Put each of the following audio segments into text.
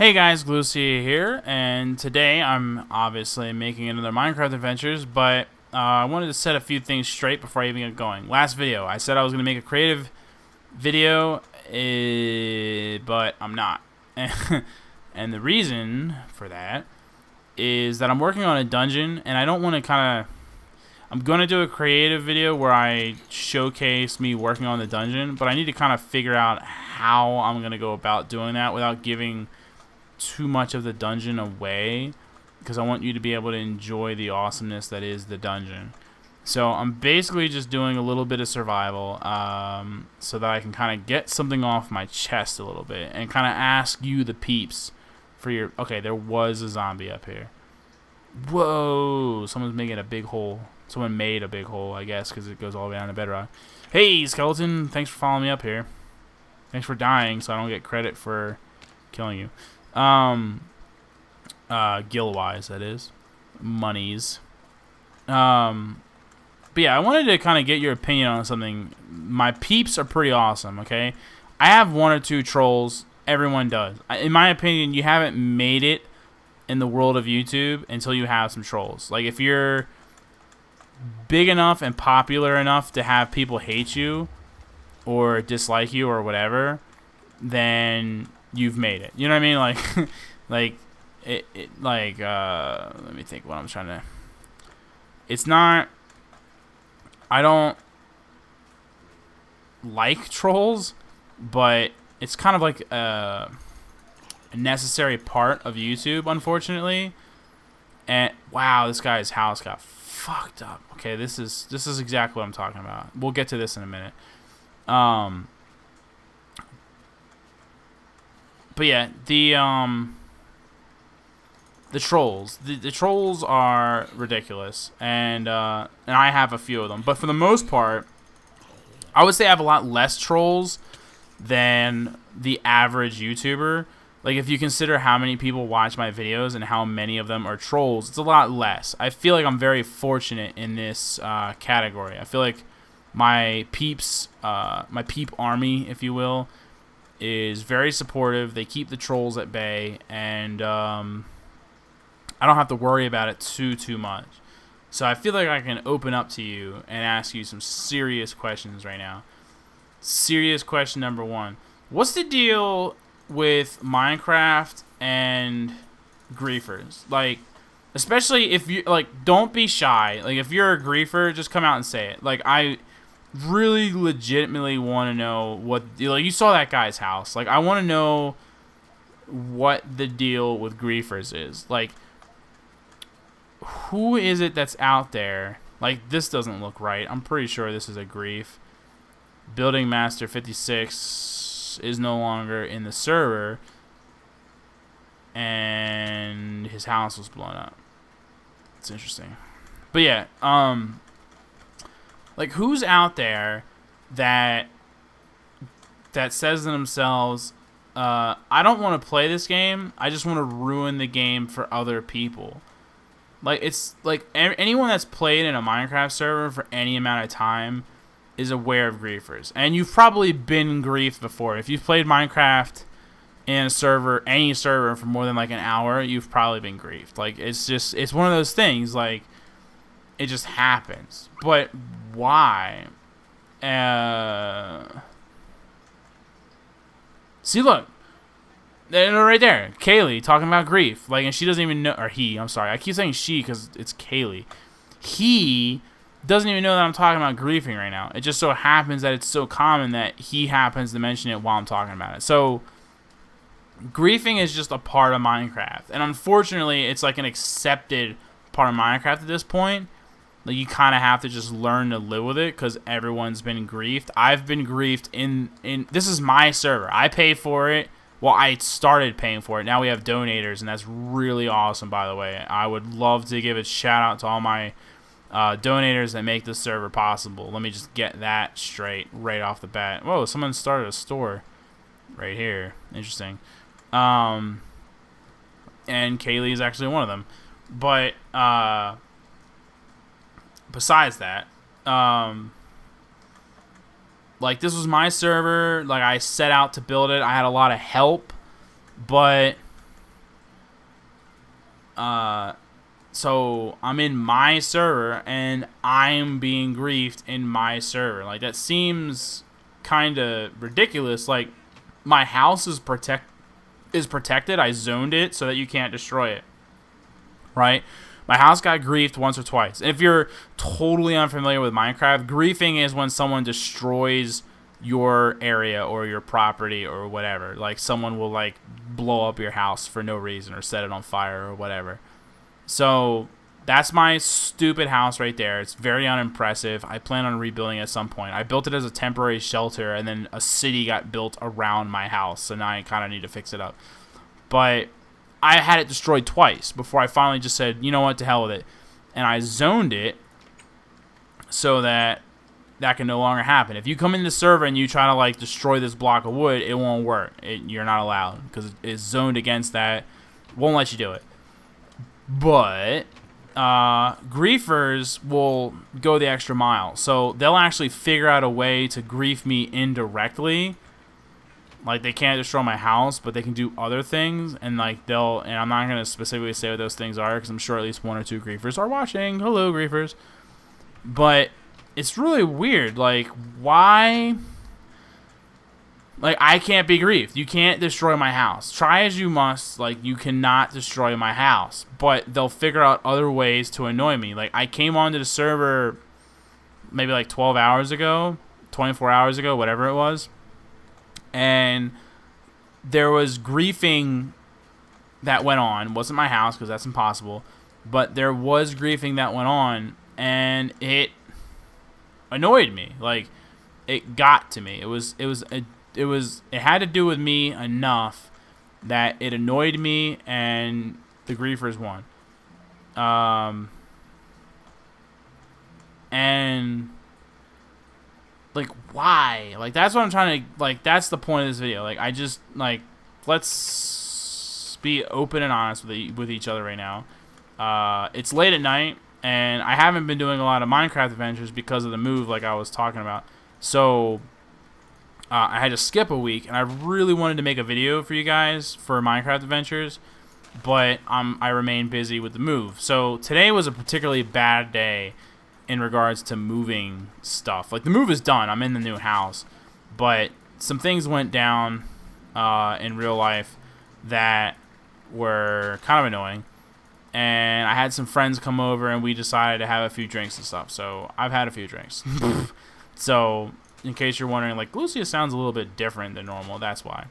Hey guys, Galucia here, and today I'm obviously making another Minecraft Adventures, but I wanted to set a few things straight before I even get going. Last video, I said I was going to make a creative video, but I'm not. And the reason for that is that I'm working on a dungeon, and I don't want to I'm going to do a creative video where I showcase me working on the dungeon, but I need to kind of figure out how I'm going to go about doing that without giving too much of the dungeon away, because I want you to be able to enjoy the awesomeness that is the dungeon. So I'm basically just doing a little bit of survival so that I can kind of get something off my chest a little bit and kind of ask you, the peeps, for your... Okay, there was a zombie up here. Whoa, someone's making a big hole. Someone made a big hole, I guess, because it goes all the way down to bedrock. Hey, skeleton, thanks for following me up here. Thanks for dying so I don't get credit for killing you. Gill-wise, that is. Monies. But yeah, I wanted to kind of get your opinion on something. My peeps are pretty awesome, okay? I have one or two trolls. Everyone does. In my opinion, you haven't made it in the world of YouTube until you have some trolls. Like, if you're big enough and popular enough to have people hate you or dislike you or whatever, then you've made it. You know what I mean? Like, let me think what I'm trying to... It's not... I don't like trolls, but it's kind of like a necessary part of YouTube, unfortunately. And wow, this guy's house got fucked up. Okay, this is exactly what I'm talking about. We'll get to this in a minute. But yeah, the trolls. The trolls are ridiculous, and I have a few of them. But for the most part, I would say I have a lot less trolls than the average YouTuber. Like, if you consider how many people watch my videos and how many of them are trolls, it's a lot less. I feel like I'm very fortunate in this category. I feel like my peeps, my peep army, if you will, is very supportive. They keep the trolls at bay, and I don't have to worry about it too much. So I feel like I can open up to you and ask you some serious questions right now. Serious question number one. What's the deal with Minecraft and griefers? Like, especially if you, like, don't be shy. Like, if you're a griefer, just come out and say it. Like, I really legitimately want to know what, like, you saw that guy's house. Like, I want to know what the deal with griefers is. Like, who is it that's out there? Like, this doesn't look right. I'm pretty sure this is a grief. Building Master 56 is no longer in the server, and his house was blown up. It's interesting. But yeah, like, who's out there that says to themselves, I don't want to play this game, I just want to ruin the game for other people. Like, it's like anyone that's played in a Minecraft server for any amount of time is aware of griefers. And you've probably been griefed before. If you've played Minecraft in a server, any server, for more than like an hour, you've probably been griefed. Like, it's one of those things, like, it just happens. But why? See, look. Right there, Kaylee talking about grief, like, and she doesn't even know, or he, I'm sorry, I keep saying she because it's Kaylee. He doesn't even know that I'm talking about griefing right now. It just so happens that it's so common that he happens to mention it while I'm talking about it. So, griefing is just a part of Minecraft, and unfortunately, it's like an accepted part of Minecraft at this point. Like, you kind of have to just learn to live with it because everyone's been griefed. I've been griefed in this is my server. I pay for it. Well, I started paying for it. Now we have donators, and that's really awesome, by the way. I would love to give a shout-out to all my donators that make this server possible. Let me just get that straight right off the bat. Whoa, someone started a store right here. Interesting. And Kaylee is actually one of them. But besides that, like, this was my server. Like, I set out to build it. I had a lot of help, but So I'm in my server and I'm being griefed in my server. Like, that seems kind of ridiculous. Like, my house is protected. I zoned it so that you can't destroy it. Right? My house got griefed once or twice. If you're totally unfamiliar with Minecraft, griefing is when someone destroys your area or your property or whatever. Like, someone will, like, blow up your house for no reason or set it on fire or whatever. So that's my stupid house right there. It's very unimpressive. I plan on rebuilding it at some point. I built it as a temporary shelter, and then a city got built around my house, so now I kind of need to fix it up. But I had it destroyed twice before I finally just said, you know what, to hell with it. And I zoned it so that that can no longer happen. If you come into the server and you try to, like, destroy this block of wood, it won't work. You're not allowed because it's zoned against that. Won't let you do it. But griefers will go the extra mile. So they'll actually figure out a way to grief me indirectly. Like, they can't destroy my house, but they can do other things. And, like, and I'm not going to specifically say what those things are because I'm sure at least 1 or 2 griefers are watching. Hello, griefers. But it's really weird. Like, why? Like, I can't be griefed. You can't destroy my house. Try as you must, like, you cannot destroy my house. But they'll figure out other ways to annoy me. Like, I came onto the server maybe like 12 hours ago, 24 hours ago, whatever it was. And there was griefing that went on. It wasn't my house because that's impossible. But there was griefing that went on, and it annoyed me. Like, it got to me. It had to do with me enough that it annoyed me, and the griefers won. And, like, why? Like, that's what I'm trying to, like, that's the point of this video. Like, I just, like, let's be open and honest with each other right now. It's late at night, and I haven't been doing a lot of Minecraft adventures because of the move, like I was talking about. So I had to skip a week, and I really wanted to make a video for you guys for Minecraft adventures, but I remain busy with the move. So today was a particularly bad day in regards to moving stuff. Like, the move is done. I'm in the new house, but some things went down in real life that were kind of annoying. And I had some friends come over, and we decided to have a few drinks and stuff. So I've had a few drinks. So in case you're wondering, like, Galucia sounds a little bit different than normal. That's why.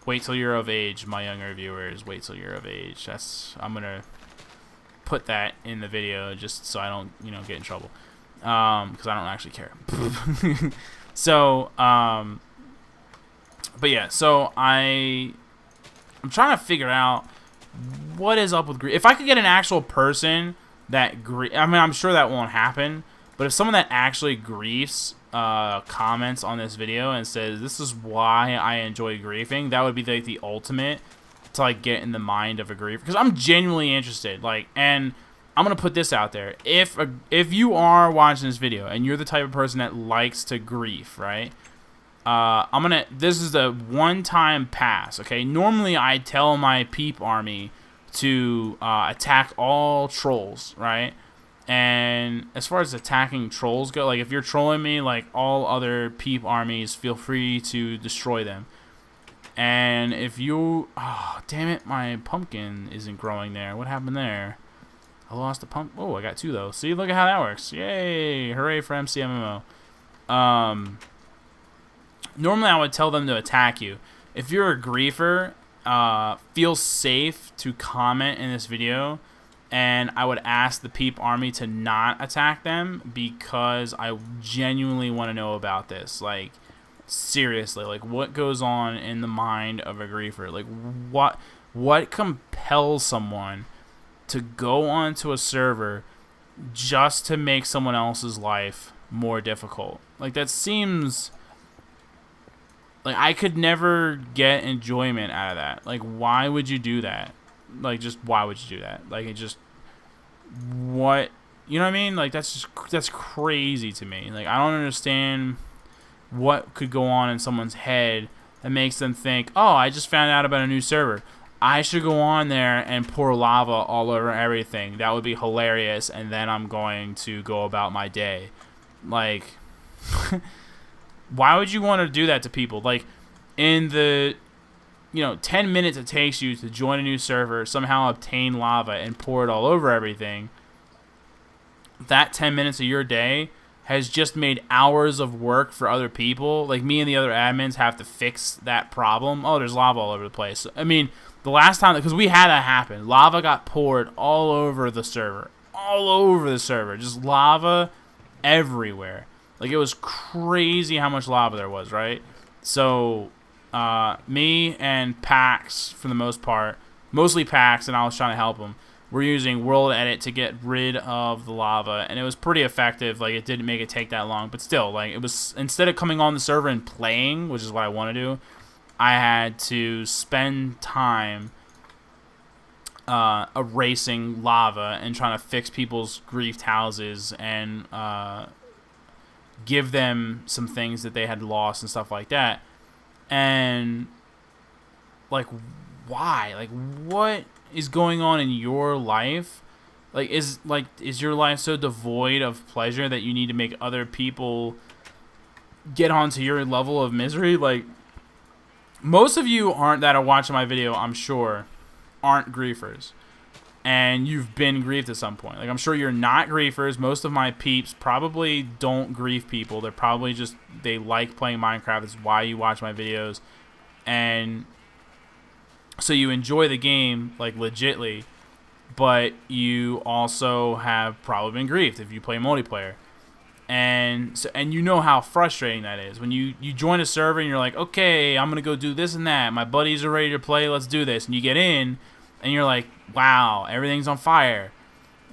Wait till you're of age, my younger viewers. Wait till you're of age. I'm gonna put that in the video just so I don't, get in trouble. Because I don't actually care. So, but yeah. So I'm trying to figure out what is up with grief. If I could get an actual person that I mean, I'm sure that won't happen. But if someone that actually griefs comments on this video and says, this is why I enjoy griefing, that would be like the ultimate to, like, get in the mind of a griefer. Because I'm genuinely interested. Like, and I'm going to put this out there. If you are watching this video and you're the type of person that likes to grief, right? This is a one-time pass, okay? Normally, I tell my Peep army to attack all trolls, right? And as far as attacking trolls go, like, if you're trolling me, like, all other Peep armies, feel free to destroy them. And if you... Oh, damn it, my pumpkin isn't growing there. What happened there? I lost a pump. Oh, I got 2, though. See, look at how that works. Yay! Hooray for MCMMO. Normally, I would tell them to attack you. If you're a griefer, feel safe to comment in this video. And I would ask the Peep army to not attack them because I genuinely want to know about this. Like, seriously, like, what goes on in the mind of a griefer? Like, what compels someone to go onto a server just to make someone else's life more difficult? Like, that seems... Like, I could never get enjoyment out of that. Like, why would you do that? Like, just why would you do that? Like, it just... What... You know what I mean? Like, that's crazy to me. Like, I don't understand what could go on in someone's head that makes them think, oh, I just found out about a new server. I should go on there and pour lava all over everything. That would be hilarious, and then I'm going to go about my day. Like, why would you want to do that to people? Like, in the 10 minutes it takes you to join a new server, somehow obtain lava, and pour it all over everything, that 10 minutes of your day has just made hours of work for other people. Like, me and the other admins have to fix that problem. Oh, there's lava all over the place. I mean, the last time, because we had that happen, lava got poured all over the server. All over the server. Just lava everywhere. Like, it was crazy how much lava there was, right? So, me and Pax, for the most part, mostly Pax, and I was trying to help him, we're using World Edit to get rid of the lava, and it was pretty effective. Like, it didn't make it take that long, but still, like, it was, instead of coming on the server and playing, which is what I want to do, I had to spend time erasing lava and trying to fix people's griefed houses and give them some things that they had lost and stuff like that. And, like, why? Like, what is going on in your life? Like, is your life so devoid of pleasure that you need to make other people get onto your level of misery? Like, most of you that are watching my video, I'm sure, aren't griefers. And you've been griefed at some point. Like, I'm sure you're not griefers. Most of my peeps probably don't grief people. They're probably just, they like playing Minecraft. That's why you watch my videos. And so you enjoy the game, like, legitly. But you also have probably been griefed if you play multiplayer. And so, and you know how frustrating that is. When you join a server and you're like, okay, I'm going to go do this and that. My buddies are ready to play. Let's do this. And you get in and you're like, wow, everything's on fire.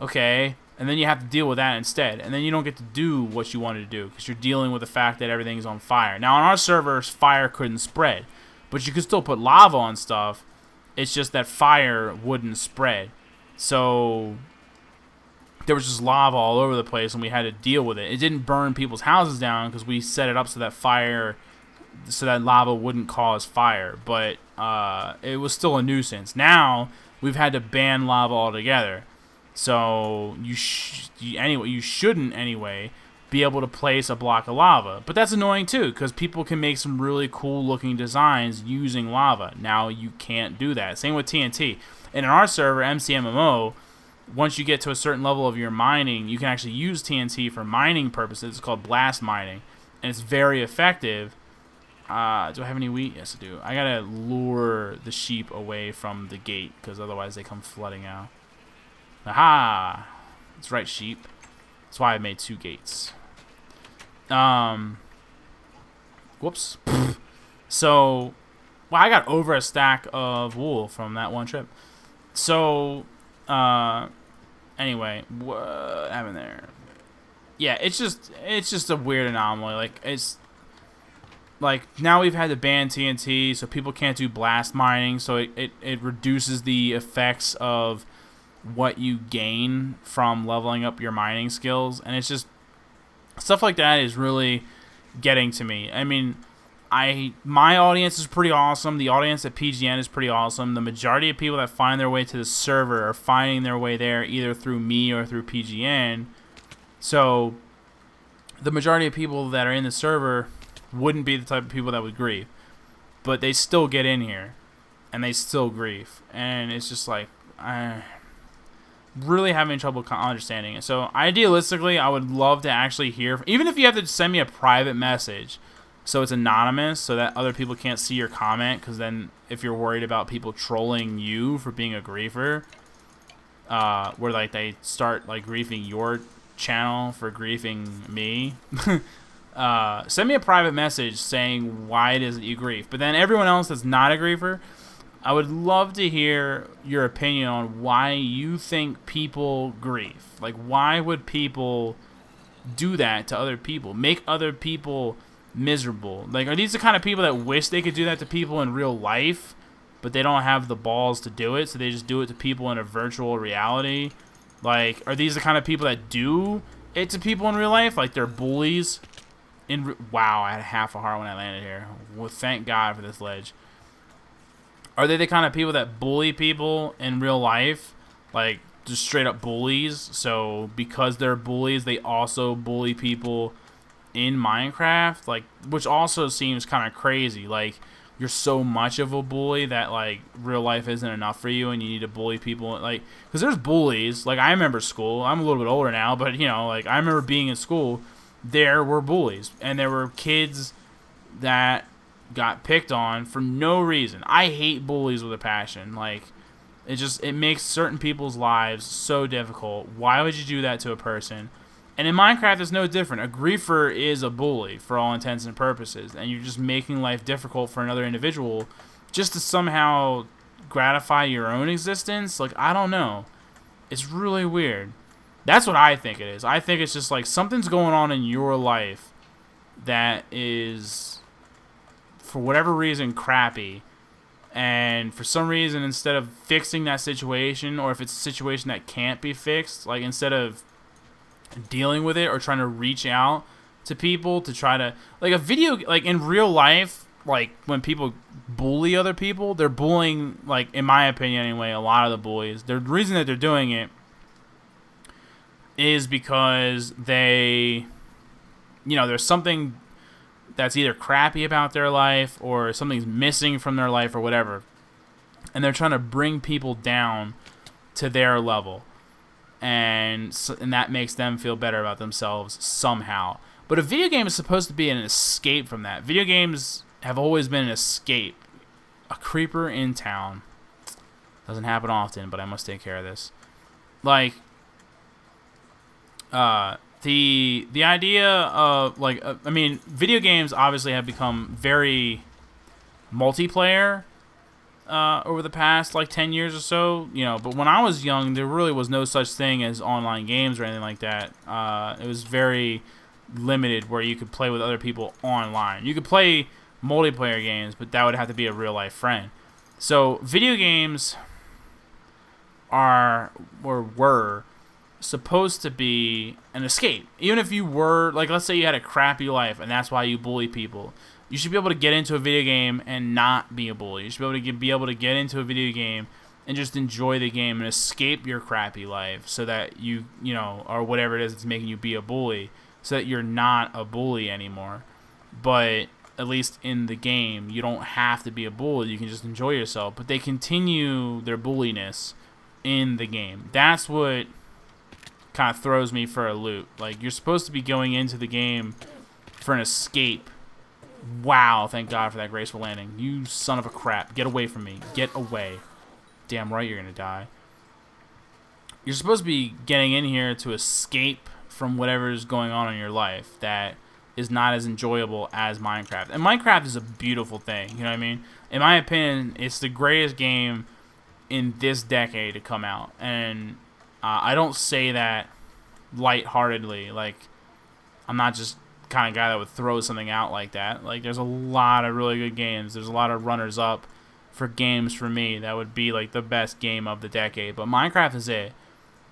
Okay. And then you have to deal with that instead. And then you don't get to do what you wanted to do because you're dealing with the fact that everything's on fire. Now, on our servers, fire couldn't spread. But you could still put lava on stuff. It's just that fire wouldn't spread. So there was just lava all over the place, and we had to deal with it. It didn't burn people's houses down because we set it up so that lava wouldn't cause fire. But it was still a nuisance. Now we've had to ban lava altogether. So you shouldn't anyway be able to place a block of lava. But that's annoying too, because people can make some really cool looking designs using lava. Now you can't do that. Same with TNT. And in our server, MCMMO, once you get to a certain level of your mining, you can actually use TNT for mining purposes. It's called blast mining, and it's very effective. Do I have any wheat? Yes, I do. I gotta lure the sheep away from the gate, because otherwise they come flooding out. Aha! That's right, sheep. That's why I made 2 gates. Whoops. So, well, I got over a stack of wool from that one trip. So, anyway, what happened there? Yeah, it's just a weird anomaly. Like, it's like, now we've had to ban TNT, so people can't do blast mining, so it reduces the effects of what you gain from leveling up your mining skills, and it's just stuff like that is really getting to me. I mean, my audience is pretty awesome. The audience at PGN is pretty awesome. The majority of people that find their way to the server are finding their way there either through me or through PGN. So the majority of people that are in the server wouldn't be the type of people that would grieve. But they still get in here and they still grieve. And it's just like, really having trouble understanding it. So idealistically, I would love to actually hear, even if you have to send me a private message so it's anonymous so that other people can't see your comment, because then if you're worried about people trolling you for being a griefer, where like they start like griefing your channel for griefing me, send me a private message saying why it is that you grief. But then everyone else that's not a griefer, I would love to hear your opinion on why you think people grief. Like, why would people do that to other people? Make other people miserable? Like, are these the kind of people that wish they could do that to people in real life, but they don't have the balls to do it, so they just do it to people in a virtual reality? Like, are these the kind of people that do it to people in real life? Like, they're bullies? Wow, I had half a heart when I landed here. Well, thank God for this ledge. Are they the kind of people that bully people in real life? Like, just straight up bullies? So, because they're bullies, they also bully people in Minecraft? Like, which also seems kind of crazy. Like, you're so much of a bully that, like, real life isn't enough for you and you need to bully people. Like, because there's bullies. Like, I remember school. I'm a little bit older now, but, you know, like, I remember being in school. There were bullies. And there were kids that got picked on for no reason. I hate bullies with a passion. Like, it makes certain people's lives so difficult. Why would you do that to a person? And in Minecraft, it's no different. A griefer is a bully for all intents and purposes, and you're just making life difficult for another individual just to somehow gratify your own existence. Like, I don't know. It's really weird. That's what I think it is. I think it's just like something's going on in your life that is, for whatever reason, crappy. And for some reason, instead of fixing that situation, or if it's a situation that can't be fixed, like instead of dealing with it or trying to reach out to people to try to, like, like in real life, like when people bully other people, they're bullying, like, in my opinion anyway, a lot of the bullies, the reason that they're doing it is because they, you know, there's something that's either crappy about their life or something's missing from their life or whatever, and they're trying to bring people down to their level, and that makes them feel better about themselves somehow. But a video game is supposed to be an escape from that. Video games have always been an escape. A creeper in town. Doesn't happen often, but I must take care of this. Like, the idea of, like, I mean, video games obviously have become very multiplayer over the past, like, 10 years or so, you know, but when I was young, there really was no such thing as online games or anything like that. It was very limited where you could play with other people online. You could play multiplayer games, but that would have to be a real-life friend. So, video games are, or were, supposed to be an escape. Even if you were, like, let's say you had a crappy life and that's why you bully people, you should be able to get into a video game and not be a bully. You should be able to get into a video game and just enjoy the game and escape your crappy life, so that you know, or whatever it is that's making you be a bully, so that you're not a bully anymore. But at least in the game, you don't have to be a bully. You can just enjoy yourself. But they continue their bulliness in the game. That's what kind of throws me for a loop. Like, you're supposed to be going into the game for an escape. Wow, thank God for that graceful landing. You son of a crap. Get away from me. Get away. Damn right you're going to die. You're supposed to be getting in here to escape from whatever's going on in your life that is not as enjoyable as Minecraft. And Minecraft is a beautiful thing, you know what I mean? In my opinion, it's the greatest game in this decade to come out. And I don't say that lightheartedly. Like, I'm not just kind of guy that would throw something out like that. Like, there's a lot of really good games. There's a lot of runners up for games for me that would be like the best game of the decade. But Minecraft is it.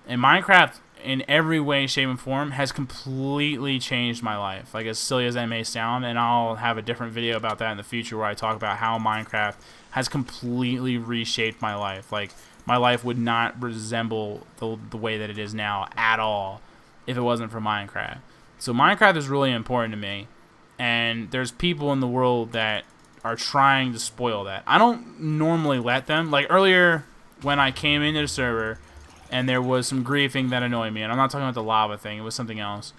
And Minecraft, in every way, shape, and form, has completely changed my life. Like, as silly as that may sound, and I'll have a different video about that in the future where I talk about how Minecraft has completely reshaped my life. Like, my life would not resemble the way that it is now at all if it wasn't for Minecraft. So Minecraft is really important to me, and there's people in the world that are trying to spoil that. I don't normally let them. Like, earlier when I came into the server and there was some griefing that annoyed me, and I'm not talking about the lava thing, it was something else.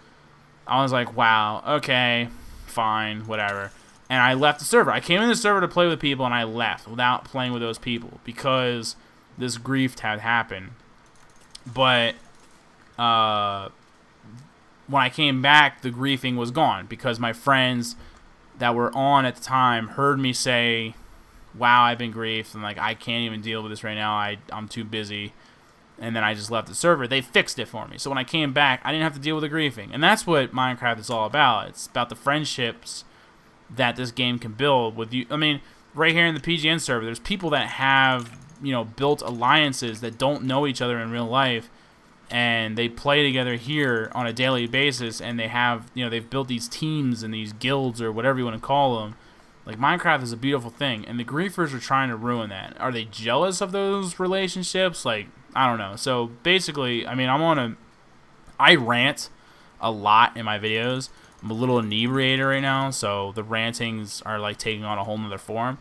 I was like, wow, okay, fine, whatever. And I left the server. I came in the server to play with people, and I left without playing with those people because this grief had happened. But when I came back, the griefing was gone because my friends that were on at the time heard me say, wow, I've been griefed, and like, I can't even deal with this right now. I'm too busy. And then I just left the server. They fixed it for me. So when I came back, I didn't have to deal with the griefing. And that's what Minecraft is all about. It's about the friendships that this game can build with you. I mean, right here in the PGN server, there's people that have, you know, built alliances that don't know each other in real life, and they play together here on a daily basis, and they have, you know, they've built these teams and these guilds or whatever you want to call them, Like, Minecraft is a beautiful thing, and the griefers are trying to ruin that. Are they jealous of those relationships? Like, I don't know. So basically, I mean, I rant a lot in my videos. I'm a little inebriated right now, so the rantings are like taking on a whole nother form.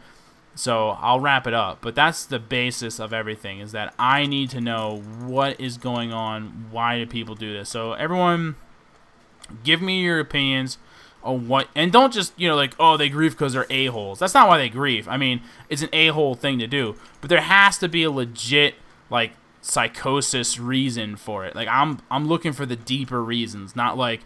So I'll wrap it up. But that's the basis of everything, is that I need to know what is going on. Why do people do this? So everyone, give me your opinions on what, and don't just, like, oh, they grieve because they're a-holes. That's not why they grieve. I mean, it's an a-hole thing to do. But there has to be a legit, like, psychosis reason for it. Like, I'm looking for the deeper reasons, not like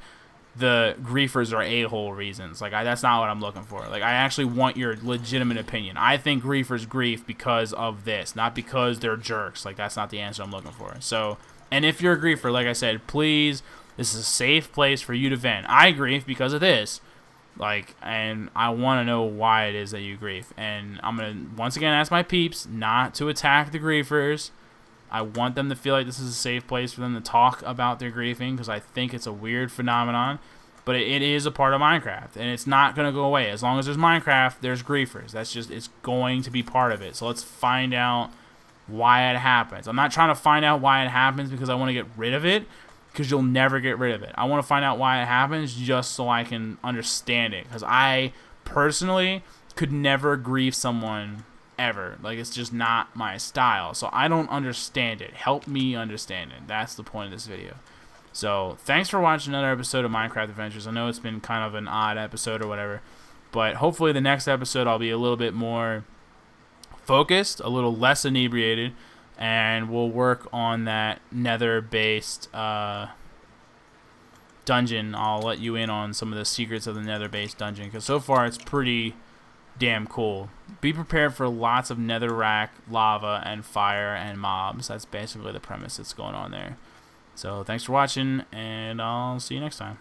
the griefers are a-hole reasons. Like, that's not what I'm looking for. Like, I actually want your legitimate opinion. I think griefers grief because of this, not because they're jerks. Like, that's not the answer I'm looking for. So, and if you're a griefer, like I said, please, this is a safe place for you to vent. I grieve because of this. Like, and I want to know why it is that you grieve. And I'm going to, once again, ask my peeps not to attack the griefers. I want them to feel like this is a safe place for them to talk about their griefing, because I think it's a weird phenomenon, but it is a part of Minecraft, and it's not going to go away. As long as there's Minecraft, there's griefers. That's just, it's going to be part of it. So let's find out why it happens. I'm not trying to find out why it happens because I want to get rid of it, because you'll never get rid of it. I want to find out why it happens just so I can understand it, because I personally could never grieve someone ever. Like, it's just not my style, so I don't understand it. Help me understand it. That's the point of this video. So thanks for watching another episode of Minecraft Adventures. I know it's been kind of an odd episode or whatever, but hopefully the next episode I'll be a little bit more focused, a little less inebriated, and we'll work on that nether based dungeon. I'll let you in on some of the secrets of the nether based dungeon, because so far it's pretty damn cool. Be prepared for lots of netherrack, lava, and fire, and mobs. That's basically the premise that's going on there. So thanks for watching, and I'll see you next time.